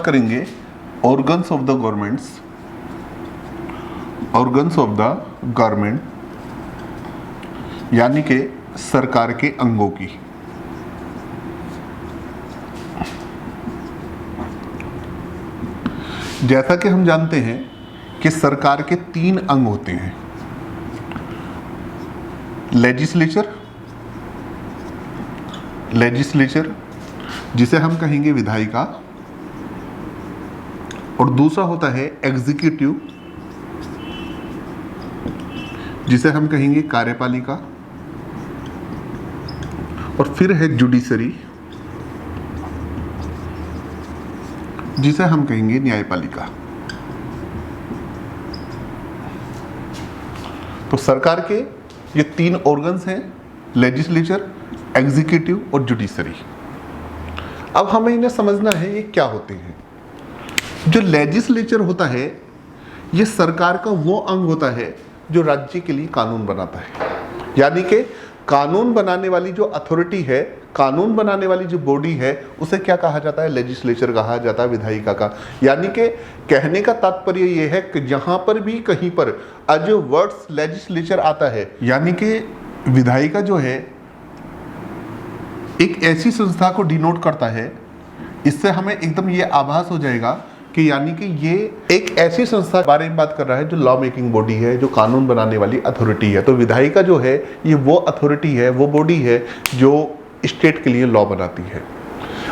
करेंगे organs of the government यानी कि सरकार के अंगों की। जैसा कि हम जानते हैं कि सरकार के 3 अंग होते हैं, लेजिस्लेचर जिसे हम कहेंगे विधायिका, और दूसरा होता है एग्जीक्यूटिव जिसे हम कहेंगे कार्यपालिका, और फिर है जुडिशरी जिसे हम कहेंगे न्यायपालिका। तो सरकार के ये 3 ऑर्गन्स हैं, लेजिस्लेचर, एग्जीक्यूटिव और जुडिशरी। अब हमें इन्हें समझना है ये क्या होते हैं। जो लेजिस्लेचर होता है ये सरकार का वो अंग होता है जो राज्य के लिए कानून बनाता है, यानी कि कानून बनाने वाली जो अथॉरिटी है, कानून बनाने वाली जो बॉडी है, उसे क्या कहा जाता है? लेजिस्लेचर कहा जाता है, विधायिका का। यानी कि कहने का तात्पर्य ये है कि जहां पर भी कहीं पर जो वर्ड्स लेजिस्लेचर आता है, यानी कि विधायिका जो है एक ऐसी संस्था को डिनोट करता है, इससे हमें एकदम ये आभास हो जाएगा कि यानी कि ये एक ऐसी संस्था के बारे में बात कर रहा है जो लॉ मेकिंग बॉडी है, जो कानून बनाने वाली अथॉरिटी है। तो विधायिका जो है ये वो अथॉरिटी है, वो बॉडी है जो स्टेट के लिए लॉ बनाती है।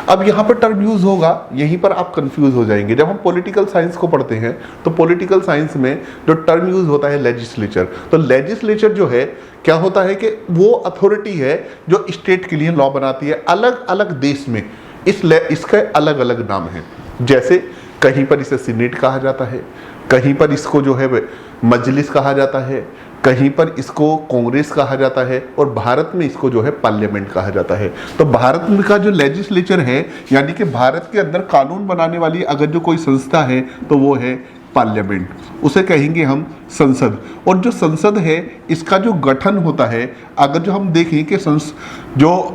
अब यहाँ पर टर्म यूज होगा, यहीं पर आप कंफ्यूज हो जाएंगे। जब हम पॉलिटिकल साइंस को पढ़ते हैं तो पॉलिटिकल साइंस में जो टर्म यूज होता है लेजिस्लेचर, तो लेजिस्लेचर जो है क्या होता है कि वो अथॉरिटी है जो स्टेट के लिए लॉ बनाती है। अलग अलग देश में इसके अलग अलग नाम हैं। जैसे कहीं पर इसे सीनेट कहा जाता है, कहीं पर इसको जो है मजलिस कहा जाता है, कहीं पर इसको कांग्रेस कहा जाता है, और भारत में इसको जो है पार्लियामेंट कहा जाता है। तो भारत में का जो लेजिस्लेचर है, यानी कि भारत के अंदर कानून बनाने वाली अगर जो कोई संस्था है तो वो है पार्लियामेंट, उसे कहेंगे हम संसद। और जो संसद है इसका जो गठन होता है, अगर जो हम देखें कि जो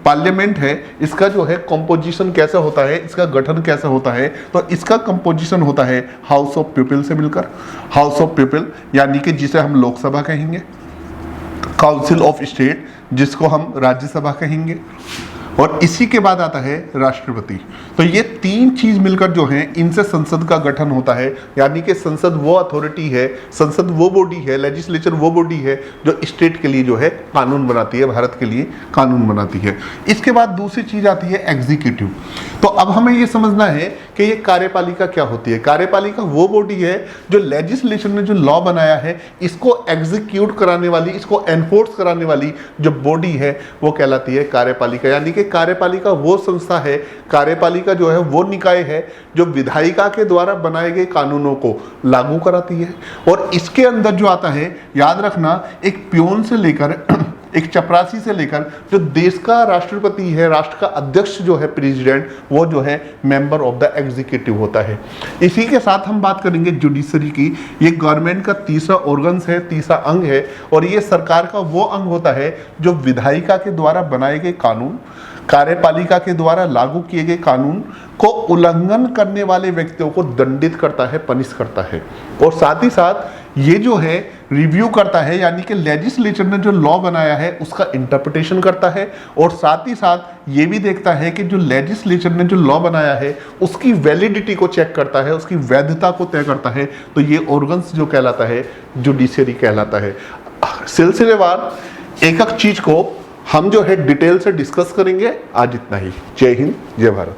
पार्लियामेंट है इसका जो है कंपोजिशन कैसा होता है, इसका गठन कैसा होता है, तो इसका कंपोजिशन होता है हाउस ऑफ पीपल से मिलकर। हाउस ऑफ पीपल यानी कि जिसे हम लोकसभा कहेंगे, काउंसिल ऑफ स्टेट जिसको हम राज्यसभा कहेंगे, और इसी के बाद आता है राष्ट्रपति। तो ये 3 चीज मिलकर जो है इनसे संसद का गठन होता है। यानी कि संसद वो अथॉरिटी है, संसद वो बॉडी है, लेजिस्लेचर वो बॉडी है जो स्टेट के लिए जो है कानून बनाती है, भारत के लिए कानून बनाती है। इसके बाद दूसरी चीज आती है एग्जीक्यूटिव। तो अब हमें ये समझना है कि ये कार्यपालिका क्या होती है। कार्यपालिका वो बॉडी है जो लेजिस्लेचर ने जो लॉ बनाया है इसको एग्जीक्यूट कराने वाली, इसको एनफोर्स कराने वाली जो बॉडी है वो कहलाती है कार्यपालिका। यानी कि कार्यपालिका वो संस्था है, कार्यपालिका जो है वो निकाय है जो विधायिका के द्वारा बनाए गए कानूनों को लागू कराती है। और इसके अंदर जो आता है, याद रखना, एक पियोन से लेकर एक चपरासी से लेकर जो देश का राष्ट्रपति है, राष्ट्र का अध्यक्ष जो है, प्रेसिडेंट, वो जो है मेंबर ऑफ द एग्जीक्यूटिव होता है। इसी के साथ हम बात करेंगे जुडिशरी की। ये गवर्नमेंट का तीसरा ऑर्गन्स है, तीसरा अंग है, और ये सरकार का वो अंग होता है जो विधायिका के द्वारा बनाए गए कानून, कार्यपालिका के द्वारा लागू किए गए कानून को उल्लंघन करने वाले व्यक्तियों को दंडित करता है, पनिश करता है। और साथ ही साथ ये जो है रिव्यू करता है, यानी कि लेजिस्लेचर ने जो लॉ बनाया है उसका इंटरप्रिटेशन करता है, और साथ ही साथ ये भी देखता है कि जो लेजिस्लेचर ने जो लॉ बनाया है उसकी वैलिडिटी को चेक करता है, उसकी वैधता को तय करता है। तो ये ऑर्गन्स जो कहलाता है जुडिशरी कहलाता है। सिलसिलेवार एक एक चीज को हम जो है डिटेल से डिस्कस करेंगे। आज इतना ही। जय हिंद, जय भारत।